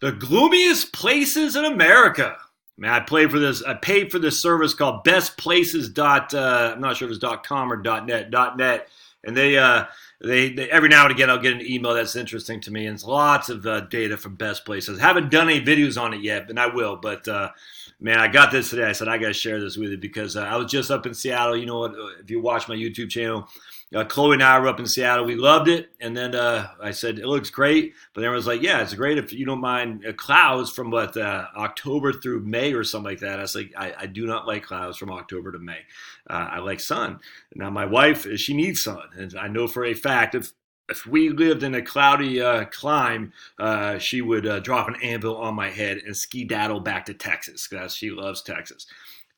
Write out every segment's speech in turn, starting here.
The gloomiest places in America. Man, I paid for this. I paid for this service called Best Places. I'm not sure if it's .com or .net. And they every now and again I'll get an email that's interesting to me, and it's lots of data from Best Places. Haven't done any videos on it yet, and I will. But man, I got this today. I said I got to share this with you because I was just up in Seattle. You know what? If you watch my YouTube channel, Chloe and I were up in Seattle. We loved it. And then I said, it looks great. But everyone's like, yeah, it's great if you don't mind clouds from October through May or something like that. I was like, I do not like clouds from October to May. I like sun. Now, my wife, she needs sun. And I know for a fact if we lived in a cloudy clime, she would drop an anvil on my head and skedaddle back to Texas because she loves Texas.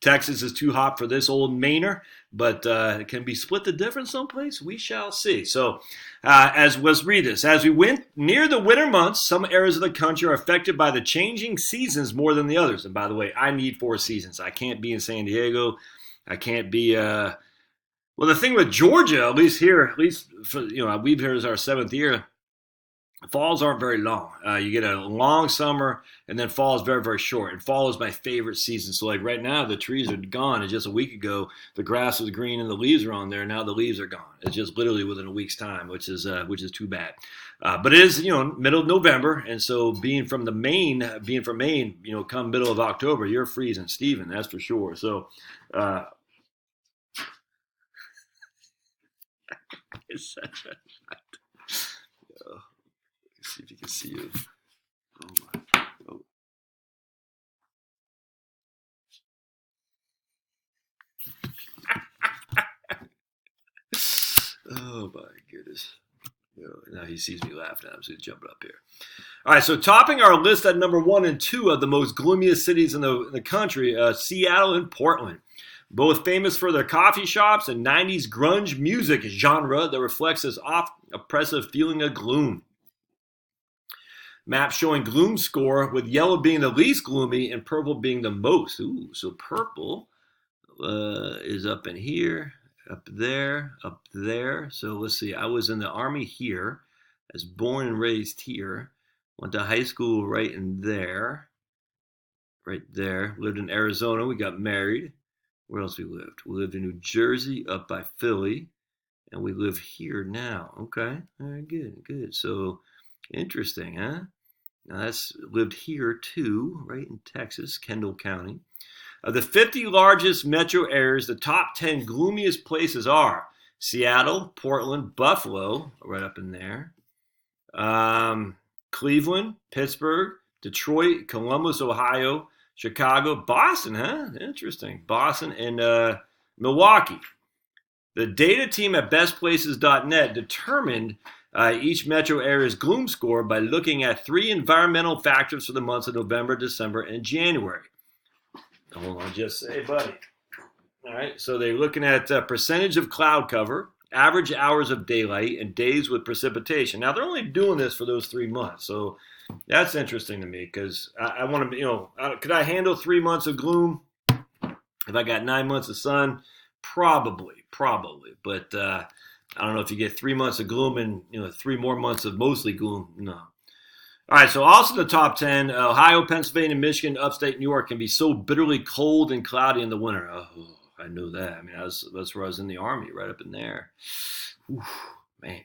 Texas is too hot for this old Mainer, but it can be split the difference someplace. We shall see. So, let's read this. As we went near the winter months, some areas of the country are affected by the changing seasons more than the others. And by the way, I need 4 seasons. I can't be in San Diego. I can't be. Well, the thing with Georgia, at least here, we've here is our 7th year. Falls aren't very long. You get a long summer, and then fall is very, very short. And fall is my favorite season. So, like right now, the trees are gone. And just a week ago, the grass was green and the leaves are on there. Now the leaves are gone. It's just literally within a week's time, which is too bad. But it is, middle of November, and so being from Maine, come middle of October, you're freezing, Stephen. That's for sure. So. It's such a. See if you can see you. Oh my. Oh my goodness. Now he sees me laughing at him, so he's jumping up here. All right, so topping our list at number 1 and 2 of the most gloomiest cities in the country, Seattle and Portland. Both famous for their coffee shops and 90s grunge music genre that reflects this oppressive feeling of gloom. Map showing gloom score, with yellow being the least gloomy and purple being the most. Ooh, so purple is up in here, up there, up there. So let's see. I was in the Army here. I was born and raised here. Went to high school right in there. Right there. Lived in Arizona. We got married. Where else we lived? We lived in New Jersey, up by Philly. And we live here now. Okay. All right, good. So interesting, huh? Now that's lived here too, right in Texas, Kendall County. Of the 50 largest metro areas, the top 10 gloomiest places are Seattle, Portland, Buffalo, right up in there, Cleveland, Pittsburgh, Detroit, Columbus, Ohio, Chicago, Boston, huh? Interesting. Boston and Milwaukee. The data team at bestplaces.net determined each metro area's gloom score by looking at 3 environmental factors for the months of November, December, and January. Hold on, just say, buddy. All right, so they're looking at percentage of cloud cover, average hours of daylight, and days with precipitation. Now, they're only doing this for those 3 months, so that's interesting to me because I want to, could I handle 3 months of gloom if I got 9 months of sun? Probably. But I don't know if you get 3 months of gloom and 3 more months of mostly gloom. No. All right, so also the top 10, Ohio, Pennsylvania, Michigan, upstate New York can be so bitterly cold and cloudy in the winter. Oh, I know that. I mean, that's where I was in the Army, right up in there. Whew, man.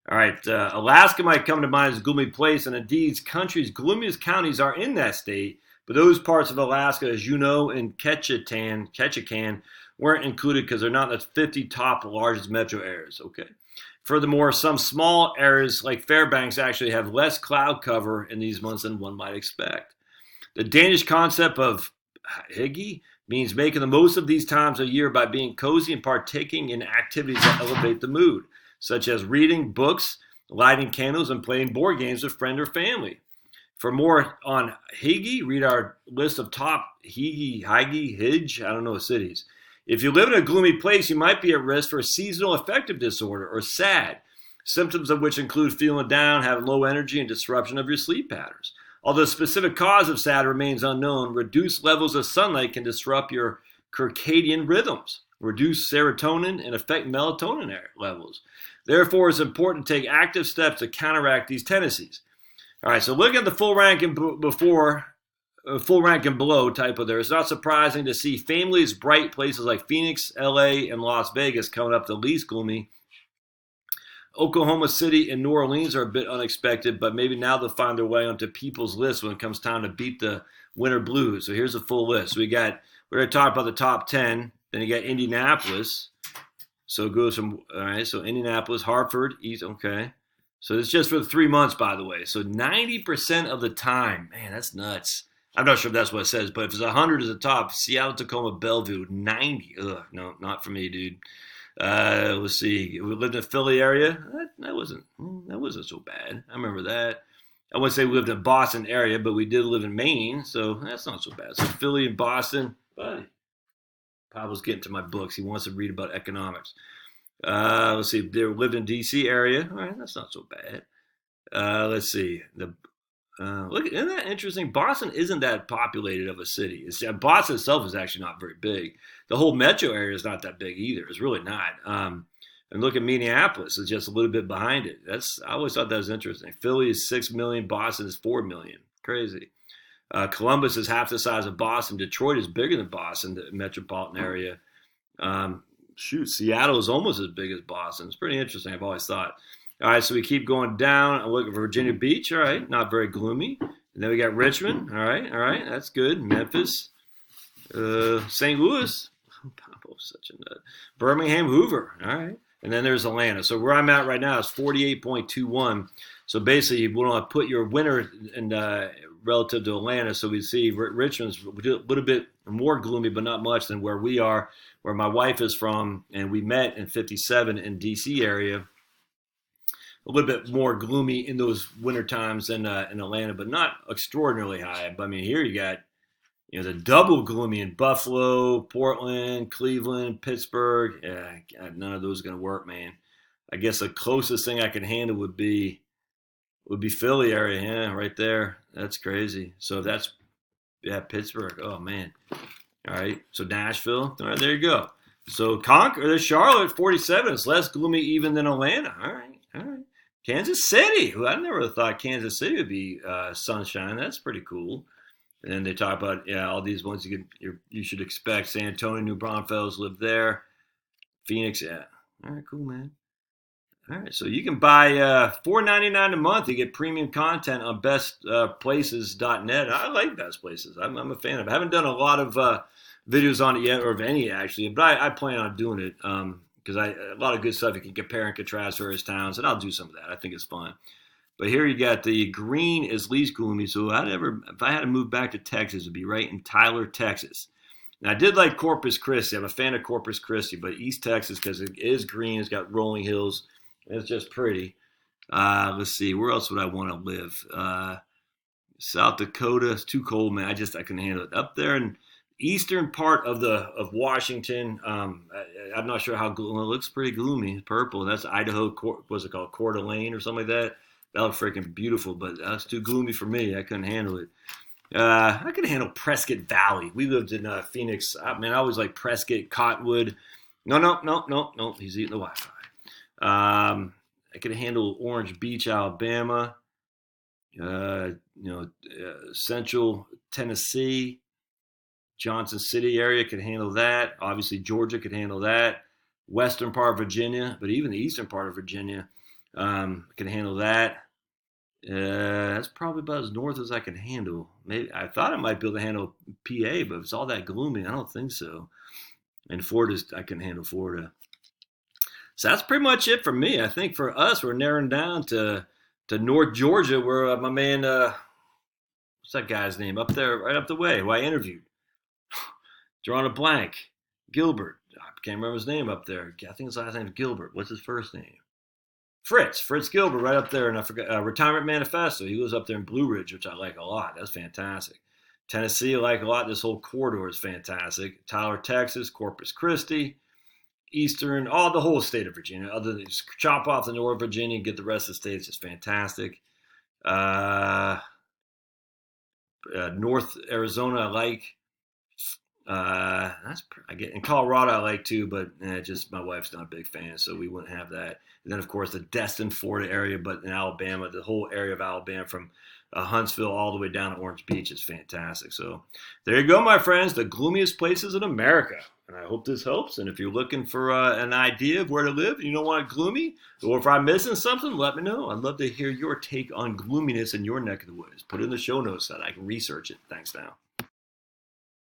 All right, Alaska might come to mind as a gloomy place, and indeed, country's gloomiest counties are in that state, but those parts of Alaska, as you know, in Ketchikan, weren't included because they're not in the 50 top largest metro areas, okay? Furthermore, some small areas like Fairbanks actually have less cloud cover in these months than one might expect. The Danish concept of hygge means making the most of these times of year by being cozy and partaking in activities that elevate the mood, such as reading books, lighting candles, and playing board games with friends or family. For more on hygge, read our list of top hygge, cities. If you live in a gloomy place, you might be at risk for seasonal affective disorder, or SAD, symptoms of which include feeling down, having low energy, and disruption of your sleep patterns. Although the specific cause of SAD remains unknown, reduced levels of sunlight can disrupt your circadian rhythms, reduce serotonin, and affect melatonin levels. Therefore, it's important to take active steps to counteract these tendencies. All right, so looking at the full rank and full rank and below type of there, it's not surprising to see families bright places like Phoenix, LA, and Las Vegas coming up the least gloomy. Oklahoma City and New Orleans are a bit unexpected, but maybe now they'll find their way onto people's list when it comes time to beat the winter blues. So here's a full list. So we're going to talk about the top 10. Then you got Indianapolis. So it goes from, all right, so Indianapolis, Hartford, East, okay. So it's just for 3 months, by the way. So 90% of the time, man, that's nuts. I'm not sure if that's what it says, but if it's 100 at the top, Seattle, Tacoma, Bellevue, 90. Ugh, no, not for me, dude. Let's see. We lived in the Philly area. That wasn't so bad. I remember that. I wouldn't say we lived in the Boston area, but we did live in Maine, so that's not so bad. So Philly and Boston, buddy. Pablo's getting to my books. He wants to read about economics. Let's see. They lived in D.C. area. All right, that's not so bad. Let's see. Look, isn't that interesting? Boston isn't that populated of a city. Boston itself is actually not very big. The whole metro area is not that big either. It's really not. And look at Minneapolis; it's just a little bit behind it. I always thought that was interesting. Philly is 6 million. Boston is 4 million. Crazy. Columbus is half the size of Boston. Detroit is bigger than Boston, the metropolitan area. Seattle is almost as big as Boston. It's pretty interesting. I've always thought. All right, so we keep going down. I look at Virginia Beach. All right, not very gloomy. And then we got Richmond. All right, that's good. Memphis, St. Louis. Pablo's such a nut. Birmingham, Hoover. All right, and then there's Atlanta. So where I'm at right now is 48.21. So basically, you want to put your winter in relative to Atlanta. So we see Richmond's a little bit more gloomy, but not much than where we are, where my wife is from, and we met in 57 in D.C. area. A little bit more gloomy in those winter times than in Atlanta, but not extraordinarily high. But I mean, here you got the double gloomy in Buffalo, Portland, Cleveland, Pittsburgh. Yeah, God, none of those are going to work, man. I guess the closest thing I can handle would be Philly area. Yeah, right there. That's crazy. So that's Pittsburgh. Oh man. All right. So Nashville. All right, there you go. So there's Charlotte, 47. It's less gloomy even than Atlanta. All right. Kansas City. I never thought Kansas City would be sunshine. That's pretty cool. And then they talk about all these ones you should expect. San Antonio, New Braunfels live there. Phoenix, yeah. All right, cool, man. All right, so you can buy $4.99 a month. You get premium content on bestplaces.net. I like Best Places. I'm a fan of it. I haven't done a lot of videos on it yet, or of any actually, but I plan on doing it. Because a lot of good stuff you can compare and contrast various towns, and I'll do some of that. I think it's fun. But here you got the green is least gloomy. So if I had to move back to Texas, it'd be right in Tyler, Texas. Now I did like Corpus Christi. I'm a fan of Corpus Christi, but East Texas because it is green. It's got rolling hills. It's just pretty. Let's see, where else would I want to live? South Dakota. It's too cold, man. I couldn't handle it. Up there in eastern part of Washington. I'm not sure how gloomy. It looks pretty gloomy. Purple. That's Idaho. What's it called? Coeur d'Alene or something like that. That looked freaking beautiful, but that's too gloomy for me. I couldn't handle it. I could handle Prescott Valley. We lived in Phoenix. I always like Prescott, Cottonwood. No. He's eating the Wi-Fi. I could handle Orange Beach, Alabama. Central Tennessee. Johnson City area could handle that. Obviously, Georgia could handle that. Western part of Virginia, but even the eastern part of Virginia can handle that. That's probably about as north as I can handle. Maybe I thought I might be able to handle PA, but if it's all that gloomy, I don't think so. And I can handle Florida. So that's pretty much it for me. I think for us, we're narrowing down to North Georgia, where my man, what's that guy's name up there, right up the way, who I interviewed. Drawing a blank. Gilbert. I can't remember his name up there. I think his last name is Gilbert. What's his first name? Fritz Gilbert, right up there. And I forgot Retirement Manifesto. He was up there in Blue Ridge, which I like a lot. That's fantastic. Tennessee, I like a lot. This whole corridor is fantastic. Tyler, Texas, Corpus Christi, Eastern, the whole state of Virginia. Other than just chop off the North Virginia and get the rest of the states, is fantastic. North Arizona, I like. I get in Colorado. I like too, but just my wife's not a big fan, so we wouldn't have that. And then of course the Destin, Florida area, but in Alabama, the whole area of Alabama from Huntsville all the way down to Orange Beach is fantastic. So there you go, my friends, the gloomiest places in America. And I hope this helps. And if you're looking for an idea of where to live, and you don't want it gloomy, or if I'm missing something, let me know. I'd love to hear your take on gloominess in your neck of the woods. Put it in the show notes so that I can research it. Thanks now.